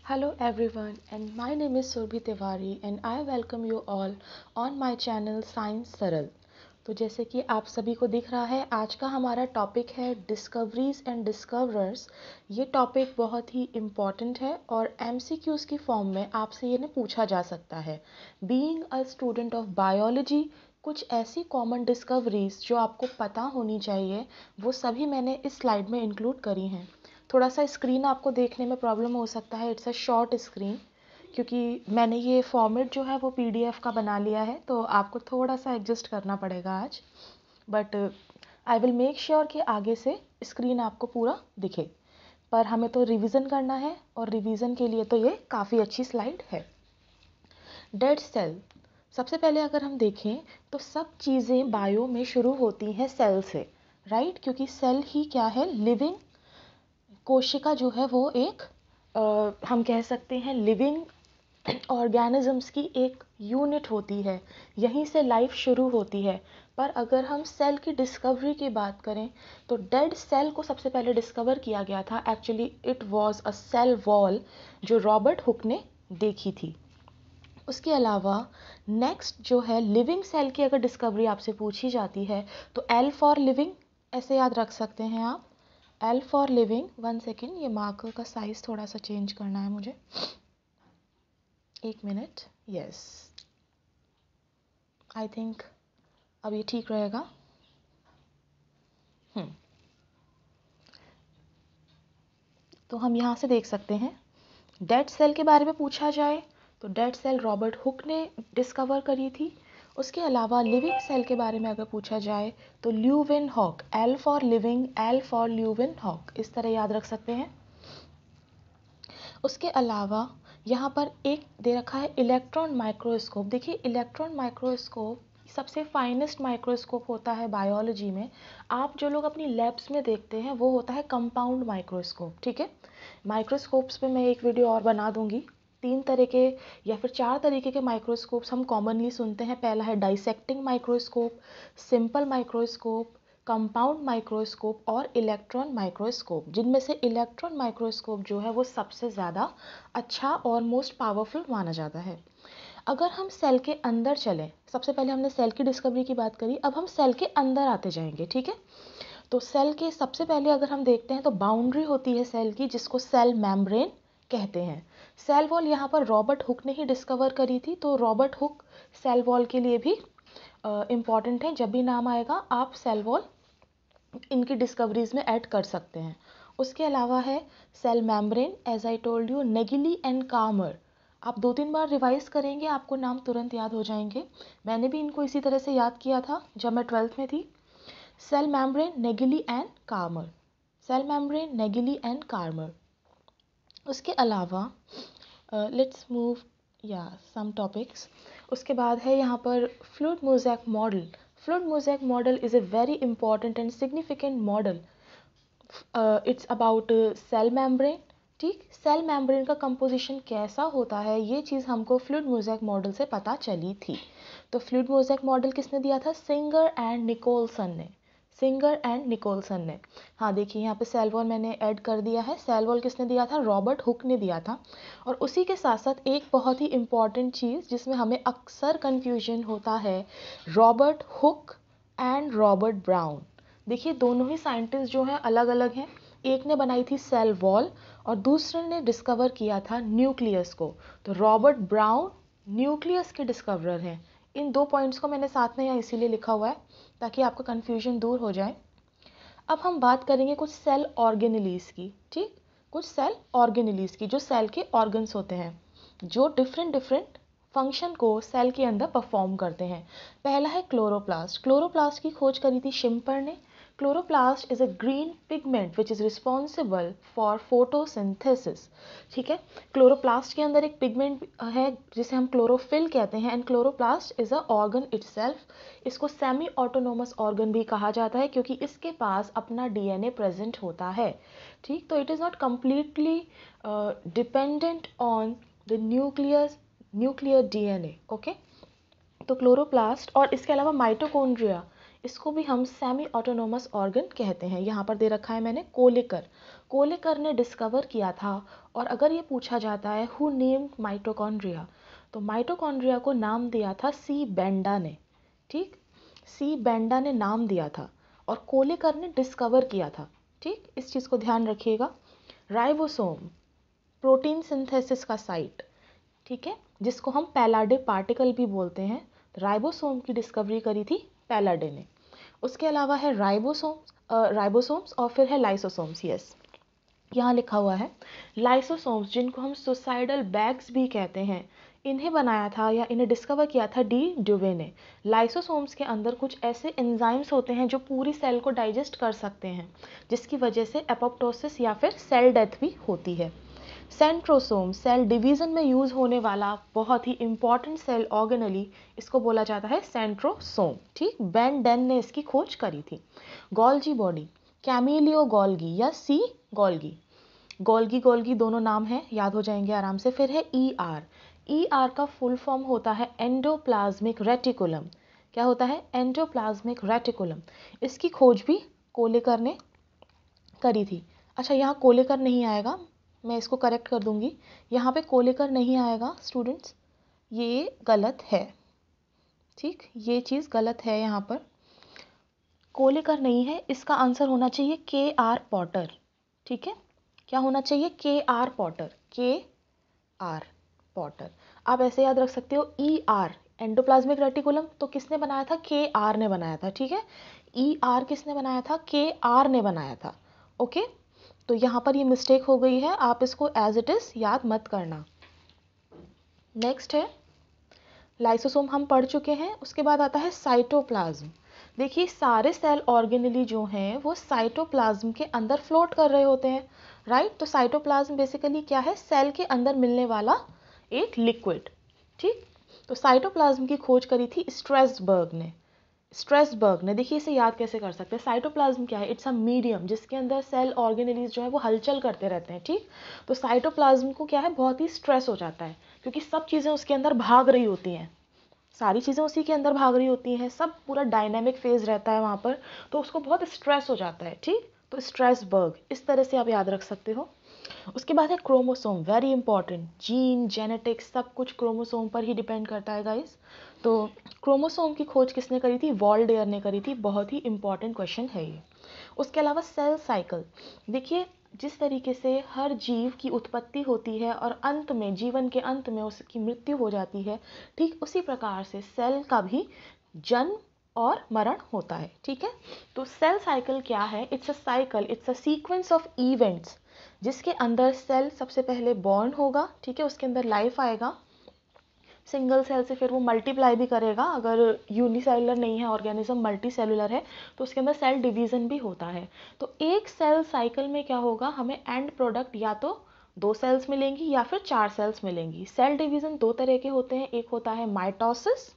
Hello everyone, and my name is Surbhi Tiwari and I welcome you all on my channel Science सरल। तो जैसे कि आप सभी को दिख रहा है, आज का हमारा टॉपिक है डिस्कवरीज एंड डिस्कवरर्स। ये टॉपिक बहुत ही इम्पॉर्टेंट है और MCQs की फॉर्म में आपसे ये पूछा जा सकता है। Being a student of biology, कुछ ऐसी कॉमन डिस्कवरीज जो आपको पता होनी चाहिए, वो सभी मैंने इस स्लाइड में इंक्लूड करी हैं। थोड़ा सा स्क्रीन आपको देखने में प्रॉब्लम हो सकता है, इट्स अ शॉर्ट स्क्रीन, क्योंकि मैंने ये फॉर्मेट जो है वो PDF का बना लिया है, तो आपको थोड़ा सा एडजस्ट करना पड़ेगा आज। But I will make sure कि आगे से स्क्रीन आपको पूरा दिखे। पर हमें तो रिवीजन करना है और रिवीजन के लिए तो ये काफ़ी अच्छी स्लाइड है। डेड सेल, सबसे पहले अगर हम देखें तो सब चीज़ें बायो में शुरू होती हैं सेल से, राइट? क्योंकि सेल ही क्या है, लिविंग कोशिका जो है वो एक हम कह सकते हैं लिविंग ऑर्गेनिजम्स की एक यूनिट होती है, यहीं से लाइफ शुरू होती है। पर अगर हम सेल की डिस्कवरी की बात करें तो डेड सेल को सबसे पहले डिस्कवर किया गया था। Actually it was a cell wall जो रॉबर्ट हुक ने देखी थी। उसके अलावा नेक्स्ट जो है लिविंग सेल की अगर डिस्कवरी आपसे पूछी जाती है तो L फॉर लिविंग ऐसे याद रख सकते हैं आप। L for living, one second, ये मार्कर का साइज थोड़ा सा चेंज करना है मुझे, एक मिनट। यस, आई थिंक अब ये ठीक रहेगा। तो हम यहाँ से देख सकते हैं, डेड सेल के बारे में पूछा जाए तो डेड सेल रॉबर्ट हुक ने डिस्कवर करी थी। उसके अलावा लिविंग सेल के बारे में अगर पूछा जाए तो Leeuwenhoek, L for living, L for Leeuwenhoek, इस तरह याद रख सकते हैं। उसके अलावा यहाँ पर एक दे रखा है इलेक्ट्रॉन माइक्रोस्कोप। देखिए, इलेक्ट्रॉन माइक्रोस्कोप सबसे फाइनेस्ट माइक्रोस्कोप होता है बायोलॉजी में। आप जो लोग अपनी लैब्स में देखते हैं वो होता है कंपाउंड माइक्रोस्कोप, ठीक है? माइक्रोस्कोप्स पे मैं एक वीडियो और बना दूंगी। 3 तरह के या फिर 4 तरीके के माइक्रोस्कोप्स हम कॉमनली सुनते हैं। पहला है dissecting microscope, simple microscope, compound microscope और इलेक्ट्रॉन माइक्रोस्कोप, जिनमें से इलेक्ट्रॉन माइक्रोस्कोप जो है वो सबसे ज़्यादा अच्छा और मोस्ट पावरफुल माना जाता है। अगर हम सेल के अंदर चलें, सबसे पहले हमने सेल की डिस्कवरी की बात करी, अब हम सेल के अंदर आते जाएंगे, ठीक है? तो सेल के सबसे पहले अगर हम देखते हैं तो बाउंड्री होती है सेल की, जिसको सेल मेम्ब्रेन कहते हैं। सेल वॉल यहाँ पर रॉबर्ट हुक ने ही डिस्कवर करी थी, तो रॉबर्ट हुक सेल वॉल के लिए भी इम्पॉर्टेंट है। जब भी नाम आएगा आप सेल वॉल इनकी डिस्कवरीज में ऐड कर सकते हैं। उसके अलावा है cell membrane, as I told you, Nageli and Cramer. आप 2-3 बार रिवाइज करेंगे, आपको नाम तुरंत याद हो जाएंगे। मैंने भी इनको इसी तरह से याद किया था जब मैं 12th में थी। सेल मेम्ब्रेन, नेगिली एंड कामर, सेल मेम्ब्रेन, नेगिली एंड कामर। उसके अलावा लेट्स मूव या सम टॉपिक्स। उसके बाद है यहाँ पर fluid mosaic model. Fluid mosaic model is a very important and significant model. It's about cell membrane, ठीक? सेल मेम्ब्रेन का कंपोजिशन कैसा होता है, ये चीज़ हमको फ्लूइड मोज़ेक मॉडल से पता चली थी। तो फ्लूइड मोज़ेक मॉडल किसने दिया था? सिंगर एंड निकोलसन ने, सिंगर एंड निकोलसन ने। हाँ देखिए, यहाँ पे सेल वॉल मैंने ऐड कर दिया है। सेल वॉल किसने दिया था? रॉबर्ट हुक ने दिया था। और उसी के साथ साथ एक बहुत ही इम्पॉर्टेंट चीज़ जिसमें हमें अक्सर कन्फ्यूजन होता है, Robert Hooke and Robert brown. देखिए, दोनों ही साइंटिस्ट जो हैं अलग अलग हैं। एक ने बनाई थी सेल वॉल और दूसरे ने डिस्कवर किया था न्यूक्लियस को। तो रॉबर्ट ब्राउन न्यूक्लियस के डिस्कवरर हैं। इन 2 पॉइंट्स को मैंने साथ में यहाँ इसीलिए लिखा हुआ है ताकि आपका कन्फ्यूजन दूर हो जाए। अब हम बात करेंगे कुछ सेल ऑर्गेनेलीज की, ठीक? कुछ सेल ऑर्गेनेलीज की जो सेल के ऑर्गन्स होते हैं, जो डिफरेंट डिफरेंट फंक्शन को सेल के अंदर परफॉर्म करते हैं। पहला है क्लोरोप्लास्ट। क्लोरोप्लास्ट की खोज करी थी शिम्पर ने। Chloroplast is a green pigment which is responsible for photosynthesis, ठीक है? क्लोरोप्लास्ट के अंदर एक पिगमेंट है जिसे हम क्लोरोफिल कहते हैं, and chloroplast is a organ itself. इसको सेमी ऑटोनोमस ऑर्गन भी कहा जाता है क्योंकि इसके पास अपना DNA प्रेजेंट होता है, ठीक? तो it is not completely dependent on the nuclear DNA, okay? तो क्लोरोप्लास्ट, और इसके अलावा माइटोकॉन्ड्रिया, इसको भी हम सेमी ऑटोनोमस ऑर्गन कहते हैं। यहाँ पर दे रखा है मैंने कोलेकर। कोलेकर ने डिस्कवर किया था। और अगर ये पूछा जाता है हु नेम्ड माइटोकॉन्ड्रिया, तो माइटोकॉन्ड्रिया को नाम दिया था सी बेंडा ने। ठीक, सी बेंडा ने नाम दिया था और कोलेकर ने डिस्कवर किया था। ठीक, इस चीज़ को ध्यान रखिएगा। राइबोसोम प्रोटीन सिंथेसिस का साइट, ठीक है, जिसको हम पैलाडे पार्टिकल भी बोलते हैं। राइबोसोम की डिस्कवरी करी थी पैलाडे ने। उसके अलावा है राइबोसोम्स और फिर है लाइसोसोम्स। यस, यहाँ लिखा हुआ है लाइसोसोम्स, जिनको हम सुसाइडल बैग्स भी कहते हैं, इन्हें बनाया था या इन्हें डिस्कवर किया था डी ड्यूवे ने। लाइसोसोम्स के अंदर कुछ ऐसे एंजाइम्स होते हैं जो पूरी सेल को डाइजेस्ट कर सकते हैं, जिसकी वजह से एपोप्टोसिस या फिर सेल डेथ भी होती है। सेंट्रोसोम सेल डिवीजन में यूज होने वाला बहुत ही इंपॉर्टेंट सेल ऑर्गेनली, इसको बोला जाता है सेंट्रोसोम। ठीक, बेन डेन ने इसकी खोज करी थी। गोल्गी बॉडी, कैमिलियो गोल्गी या सी गोल्गी, गोल्गी गोल्गी दोनों नाम हैं, याद हो जाएंगे आराम से। फिर है ईआर। ईआर का फुल फॉर्म होता है एंडोप्लाज्मिक रेटिकुलम। क्या होता है? Endoplasmic reticulum. इसकी खोज भी कोलेकर ने करी थी। अच्छा, यहाँ कोलेकर नहीं आएगा, मैं इसको करेक्ट कर दूंगी। यहाँ पे कोलेकर नहीं आएगा स्टूडेंट्स, ये गलत है। ठीक, ये चीज़ गलत है, यहाँ पर कोलेकर नहीं है। इसका आंसर होना चाहिए के आर पॉटर। ठीक है, क्या होना चाहिए? के आर पॉटर, के आर पॉटर। आप ऐसे याद रख सकते हो ई आर एंडोप्लाज्मिक रेटिकुलम, तो किसने बनाया था? के आर ने बनाया था। ठीक है, ई आर किसने बनाया था? के आर ने बनाया था। ओके, तो यहाँ पर ये मिस्टेक हो गई है, आप इसको एज इट इज याद मत करना। नेक्स्ट है लाइसोसोम, हम पढ़ चुके हैं। उसके बाद आता है साइटोप्लाज्म। देखिए, सारे सेल ऑर्गेनली जो हैं वो साइटोप्लाज्म के अंदर फ्लोट कर रहे होते हैं, राइट। तो साइटोप्लाज्म बेसिकली क्या है? सेल के अंदर मिलने वाला एक लिक्विड। ठीक, तो साइटोप्लाज्म की खोज करी थी स्ट्रेसबर्ग ने। स्ट्रेसबर्ग ने, देखिए इसे याद कैसे कर सकते हैं। साइटोप्लाज्म क्या है? इट्स अ मीडियम जिसके अंदर सेल ऑर्गेनलीज जो है वो हलचल करते रहते हैं। ठीक, तो साइटोप्लाज्म को क्या है? बहुत ही स्ट्रेस हो जाता है, क्योंकि सब चीज़ें उसके अंदर भाग रही होती हैं, सारी चीज़ें उसी के अंदर भाग रही होती हैं, सब पूरा डायनामिक फेज रहता है वहाँ पर, तो उसको बहुत स्ट्रेस हो जाता है। ठीक, तो स्ट्रेसबर्ग, इस तरह से आप याद रख सकते हो। उसके बाद है chromosome, very important. Gene, genetics, सब कुछ क्रोमोसोम पर ही डिपेंड करता है गाइस। तो क्रोमोसोम की खोज किसने करी थी? वॉल्डेयर ने करी थी। बहुत ही इंपॉर्टेंट क्वेश्चन है ये। उसके अलावा सेल साइकिल, देखिए जिस तरीके से हर जीव की उत्पत्ति होती है और अंत में, जीवन के अंत में उसकी मृत्यु हो जाती है, ठीक उसी प्रकार से सेल का भी जन्म और मरण होता है। ठीक है, तो सेल साइकिल क्या है? It's a cycle, it's a sequence of events, जिसके अंदर सेल सबसे पहले बॉर्न होगा। ठीक है, उसके अंदर लाइफ आएगा, सिंगल सेल से फिर वो मल्टीप्लाई भी करेगा। अगर यूनिसेलुलर नहीं है ऑर्गेनिज्म, मल्टी सेलुलर है, तो उसके अंदर सेल डिवीज़न भी होता है। तो एक सेल साइकिल में क्या होगा? हमें एंड प्रोडक्ट या तो 2 सेल्स मिलेंगी या फिर 4 सेल्स मिलेंगी। सेल डिवीज़न 2 तरह के होते हैं। एक होता है माइटोसिस,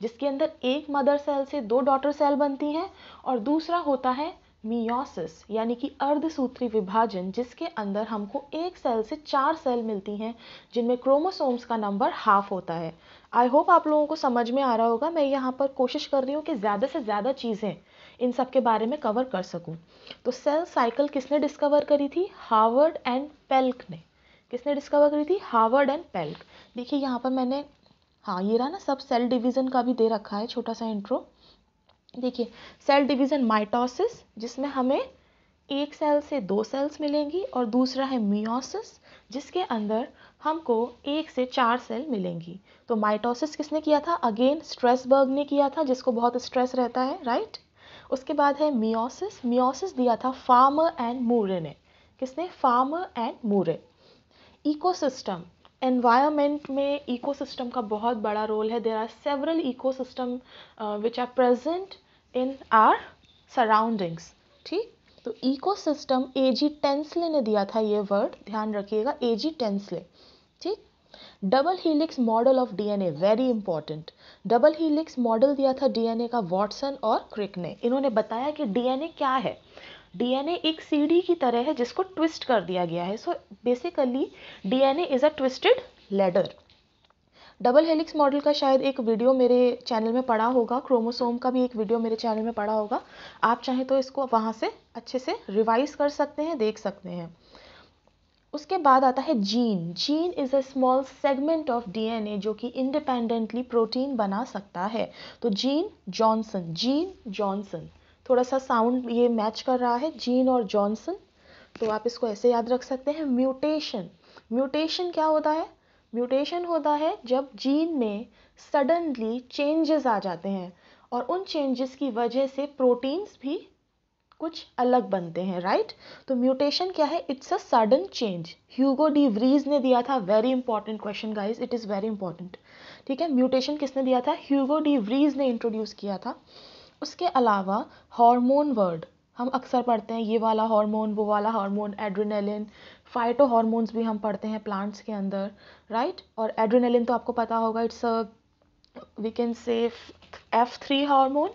जिसके अंदर एक मदर सेल से 2 डॉटर सेल बनती हैं, और दूसरा होता है मियोसिस, यानी कि अर्धसूत्री विभाजन, जिसके अंदर हमको एक सेल से 4 सेल मिलती हैं, जिनमें क्रोमोसोम्स का नंबर हाफ होता है। आई होप आप लोगों को समझ में आ रहा होगा। मैं यहाँ पर कोशिश कर रही हूँ कि ज़्यादा से ज़्यादा चीज़ें इन सब के बारे में कवर कर सकूँ। तो सेल साइकिल किसने डिस्कवर करी थी? हार्वर्ड एंड पेल्क ने। किसने डिस्कवर करी थी? हार्वर्ड एंड पेल्क। देखिए यहाँ पर मैंने, हाँ ये रहा ना, सब सेल डिवीज़न का भी दे रखा है, छोटा सा इंट्रो। देखिए, सेल डिवीज़न माइटोसिस, जिसमें हमें एक सेल से 2 सेल्स मिलेंगी, और दूसरा है मियोसिस, जिसके अंदर हमको 1 से 4 सेल मिलेंगी। तो माइटोसिस किसने किया था? अगेन स्ट्रेसबर्ग ने किया था, जिसको बहुत स्ट्रेस रहता है, राइट। उसके बाद है मियोसिस। मियोसिस दिया था फार्मर एंड मूरे ने। किसने? Farmer and Moore. Ecosystem, environment में इकोसिस्टम का बहुत बड़ा रोल है। There are several ecosystem which are present in our surroundings. ठीक, तो इकोसिस्टम, एजी टेंसले ने दिया था ये वर्ड, ध्यान रखिएगा, एजी टेंसले। ठीक, double helix model of DNA, very important. Double helix model दिया था डीएनए का वॉटसन और क्रिक ने। इन्होंने बताया कि डीएनए क्या है। डीएनए एक सीढ़ी की तरह है जिसको ट्विस्ट कर दिया गया है। So basically DNA is a twisted ladder. Double helix model का शायद एक वीडियो मेरे चैनल में पड़ा होगा, क्रोमोसोम का भी एक वीडियो मेरे चैनल में पड़ा होगा, आप चाहें तो इसको वहाँ से अच्छे से रिवाइज कर सकते हैं, देख सकते हैं। उसके बाद आता है gene. Gene is a small segment of DNA जो कि इंडिपेंडेंटली प्रोटीन बना सकता है। तो जीन जॉनसन, थोड़ा सा साउंड ये मैच कर रहा है, जीन और जॉनसन, तो आप इसको ऐसे याद रख सकते हैं। म्यूटेशन क्या होता है? म्यूटेशन होता है जब जीन में सडनली चेंजेस आ जाते हैं और उन चेंजेस की वजह से प्रोटीन्स भी कुछ अलग बनते हैं, राइट। तो म्यूटेशन क्या है? It's a sudden change. Hugo de Vries ने दिया था, very important question guys, it is very important, ठीक है। म्यूटेशन किसने दिया था? ह्यूगो डी व्रीज ने इंट्रोड्यूस किया था। उसके अलावा हार्मोन वर्ड हम अक्सर पढ़ते हैं, ये वाला हार्मोन, वो वाला हार्मोन, एड्रेनलिन, फाइटो हार्मोन्स भी हम पढ़ते हैं प्लांट्स के अंदर, राइट। और एड्रेनलिन तो आपको पता होगा, it's a we can say F3 hormone,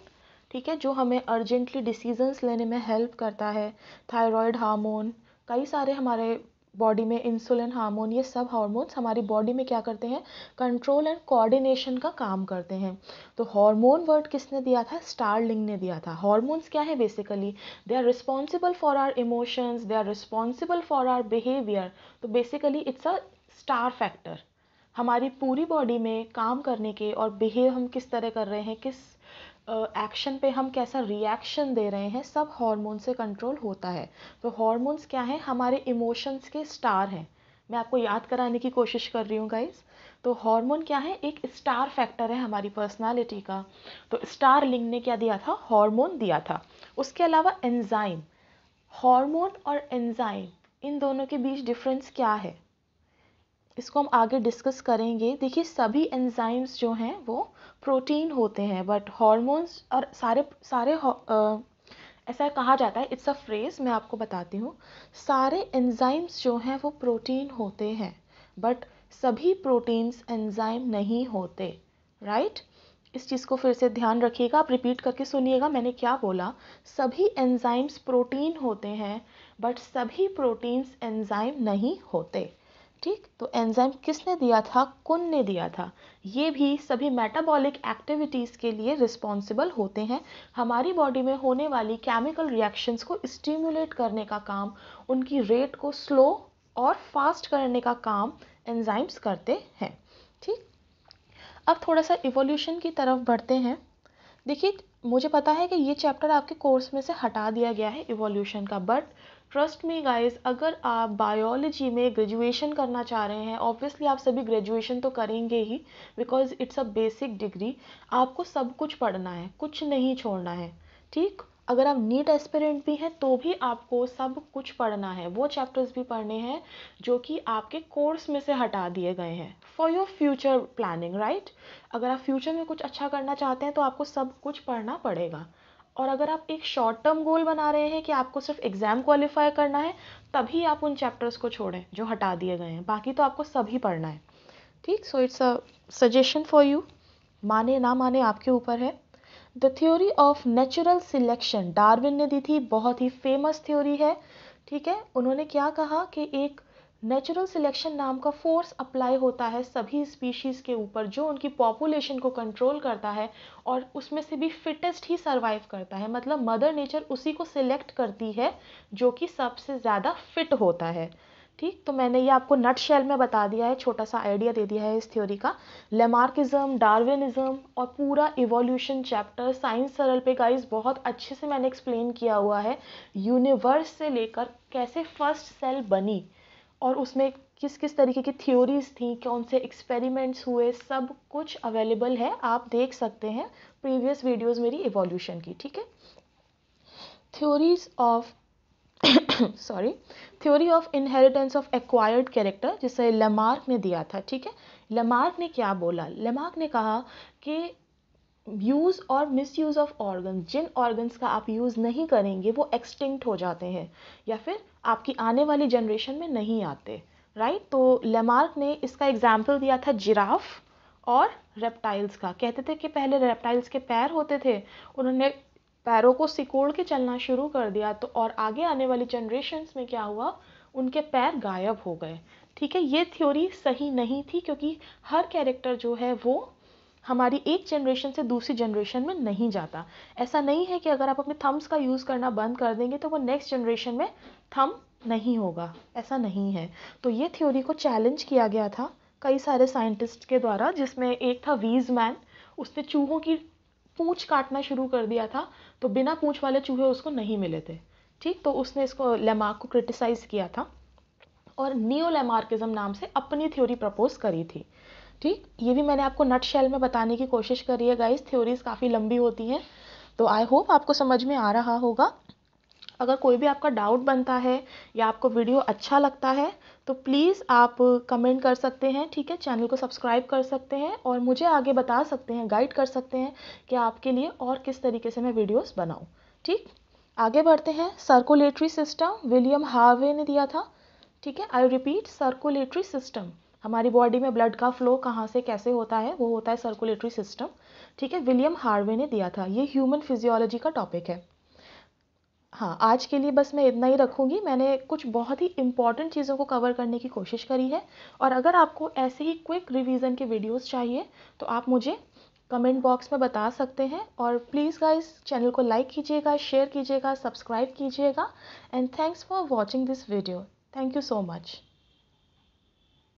ठीक है, जो हमें अर्जेंटली डिसीजंस लेने में हेल्प करता है। थायराइड हार्मोन, कई सारे हमारे बॉडी में, इंसुलिन हार्मोन, ये सब हार्मोन्स हमारी बॉडी में क्या करते हैं? कंट्रोल एंड कोऑर्डिनेशन का काम करते हैं। तो हार्मोन वर्ड किसने दिया था? स्टार्लिंग ने दिया था। हार्मोन्स क्या है? Basically they are responsible for our emotions, they are responsible for our behaviour. तो basically it's a star factor, हमारी पूरी बॉडी में काम करने के और बिहेव हम किस तरह कर रहे हैं, किस एक्शन पे हम कैसा रिएक्शन दे रहे हैं, सब हार्मोन से कंट्रोल होता है। तो हार्मोन्स क्या है? हमारे इमोशंस के स्टार हैं। मैं आपको याद कराने की कोशिश कर रही हूँ गाइस। तो हार्मोन क्या है? एक स्टार फैक्टर है हमारी पर्सनालिटी का। तो स्टारलिंग ने क्या दिया था? हार्मोन दिया था। उसके अलावा एंजाइम। हार्मोन और एंजाइम, इन दोनों के बीच डिफरेंस क्या है, इसको हम आगे डिस्कस करेंगे। देखिए, सभी एंजाइम्स जो हैं वो प्रोटीन होते हैं, बट हार्मोन्स और सारे सारे ऐसा कहा जाता है, इट्स अ फ्रेज, मैं आपको बताती हूँ। सारे एंजाइम्स जो हैं वो प्रोटीन होते हैं, बट सभी प्रोटीन्स एंजाइम नहीं होते, राइट। इस चीज़ को फिर से ध्यान रखिएगा, आप रिपीट करके सुनिएगा मैंने क्या बोला। सभी एंजाइम्स प्रोटीन होते हैं, बट सभी प्रोटीन्स एंजाइम नहीं होते, ठीक। तो एंजाइम किसने दिया था? कुन ने दिया था। ये भी सभी मेटाबॉलिक एक्टिविटीज़ के लिए रिस्पॉन्सिबल होते हैं। हमारी बॉडी में होने वाली केमिकल रिएक्शंस को स्टिमुलेट करने का काम, उनकी रेट को स्लो और फास्ट करने का काम एंजाइम्स करते हैं, ठीक। अब थोड़ा सा इवोल्यूशन की तरफ बढ़ते हैं। देखिए, मुझे पता है कि ये चैप्टर आपके कोर्स में से हटा दिया गया है इवोल्यूशन का, बट ट्रस्ट मी गाइस, अगर आप बायोलॉजी में ग्रेजुएशन करना चाह रहे हैं, ऑब्वियसली आप सभी ग्रेजुएशन तो करेंगे ही, because it's a basic degree. आपको सब कुछ पढ़ना है, कुछ नहीं छोड़ना है, ठीक। अगर आप नीट एस्पिरेंट भी हैं तो भी आपको सब कुछ पढ़ना है, वो चैप्टर्स भी पढ़ने हैं जो कि आपके कोर्स में से हटा दिए गए हैं for your future planning, right. अगर आप फ्यूचर में कुछ अच्छा करना चाहते हैं तो आपको सब कुछ पढ़ना पड़ेगा। और अगर आप एक शॉर्ट टर्म गोल बना रहे हैं कि आपको सिर्फ एग्ज़ाम क्वालिफाई करना है, तभी आप उन चैप्टर्स को छोड़ें जो हटा दिए गए हैं, बाकी तो आपको सभी पढ़ना है, ठीक। So it's a suggestion for you, माने ना माने आपके ऊपर है। The theory of natural selection Darwin ने दी थी, बहुत ही फेमस थ्योरी है, ठीक है। उन्होंने क्या कहा कि एक नेचुरल सिलेक्शन नाम का फोर्स अप्लाई होता है सभी स्पीशीज़ के ऊपर, जो उनकी पॉपुलेशन को कंट्रोल करता है और उसमें से भी फिटेस्ट ही सर्वाइव करता है। मतलब मदर नेचर उसी को सिलेक्ट करती है जो कि सबसे ज़्यादा फिट होता है, ठीक। तो मैंने ये आपको नट शेल में बता दिया है, छोटा सा आइडिया दे दिया है इस थ्योरी का। लेमार्किज्म, डार्विनिज्म और पूरा इवोल्यूशन चैप्टर साइंस सरल पे गाइस बहुत अच्छे से मैंने एक्सप्लेन किया हुआ है। यूनिवर्स से लेकर कैसे फर्स्ट सेल बनी और उसमें किस किस तरीके की थ्योरीज थी, कौन से एक्सपेरिमेंट्स हुए, सब कुछ अवेलेबल है, आप देख सकते हैं प्रीवियस वीडियोस मेरी इवोल्यूशन की, ठीक है। Theories of sorry, theory of inheritance of acquired character, जिसे लेमार्क ने दिया था, ठीक है। लेमार्क ने क्या बोला? लेमार्क ने कहा कि यूज़ और मिसयूज़ ऑफ ऑर्गन, जिन ऑर्गन्स का आप यूज़ नहीं करेंगे वो एक्सटिंक्ट हो जाते हैं या फिर आपकी आने वाली जनरेशन में नहीं आते, राइट। तो लेमार्क ने इसका एग्जाम्पल दिया था जिराफ और रेप्टाइल्स का। कहते थे कि पहले रेप्टाइल्स के पैर होते थे, उन्होंने पैरों को सिकोड़ के चलना शुरू कर दिया, तो और आगे आने वाली जनरेशन्स में क्या हुआ, उनके पैर गायब हो गए। ठीक है, ये थ्योरी सही नहीं थी क्योंकि हर कैरेक्टर जो है वो हमारी एक जनरेशन से दूसरी जनरेशन में नहीं जाता। ऐसा नहीं है कि अगर आप अपने थम्स का यूज़ करना बंद कर देंगे तो वो नेक्स्ट जनरेशन में थम नहीं होगा, ऐसा नहीं है। तो ये थ्योरी को चैलेंज किया गया था कई सारे साइंटिस्ट के द्वारा, जिसमें एक था वीज़मैन। उसने चूहों की पूंछ काटना शुरू कर दिया था, तो बिना पूंछ वाले चूहे उसको नहीं मिले थे। ठीक, तो उसने इसको लेमार्क को क्रिटिसाइज़ किया था और नियो लेमार्किज्म नाम से अपनी थ्योरी प्रपोज करी थी। ठीक, ये भी मैंने आपको नट शेल में बताने की कोशिश करी है गाइस, थ्योरीज काफ़ी लंबी होती हैं, तो आई होप आपको समझ में आ रहा होगा। अगर कोई भी आपका डाउट बनता है या आपको वीडियो अच्छा लगता है तो प्लीज़ आप कमेंट कर सकते हैं, ठीक है, चैनल को सब्सक्राइब कर सकते हैं और मुझे आगे बता सकते हैं, गाइड कर सकते हैं कि आपके लिए और किस तरीके से मैं वीडियोस बनाऊं। ठीक, आगे बढ़ते हैं। सर्कुलेटरी सिस्टम विलियम हार्वे ने दिया था। ठीक है, आई रिपीट, सर्कुलेटरी सिस्टम, हमारी बॉडी में ब्लड का फ्लो कहाँ से कैसे होता है, वो होता है सर्कुलेटरी सिस्टम। ठीक है, विलियम हार्वे ने दिया था। ये ह्यूमन फिजियोलॉजी का टॉपिक है। हाँ, आज के लिए बस मैं इतना ही रखूँगी। मैंने कुछ बहुत ही इम्पॉर्टेंट चीज़ों को कवर करने की कोशिश करी है, और अगर आपको ऐसे ही क्विक रिवीजन के वीडियोस चाहिए तो आप मुझे कमेंट बॉक्स में बता सकते हैं। और प्लीज़ गाइस, चैनल को लाइक कीजिएगा, शेयर कीजिएगा, सब्सक्राइब कीजिएगा। And thanks for watching this video. Thank you so much.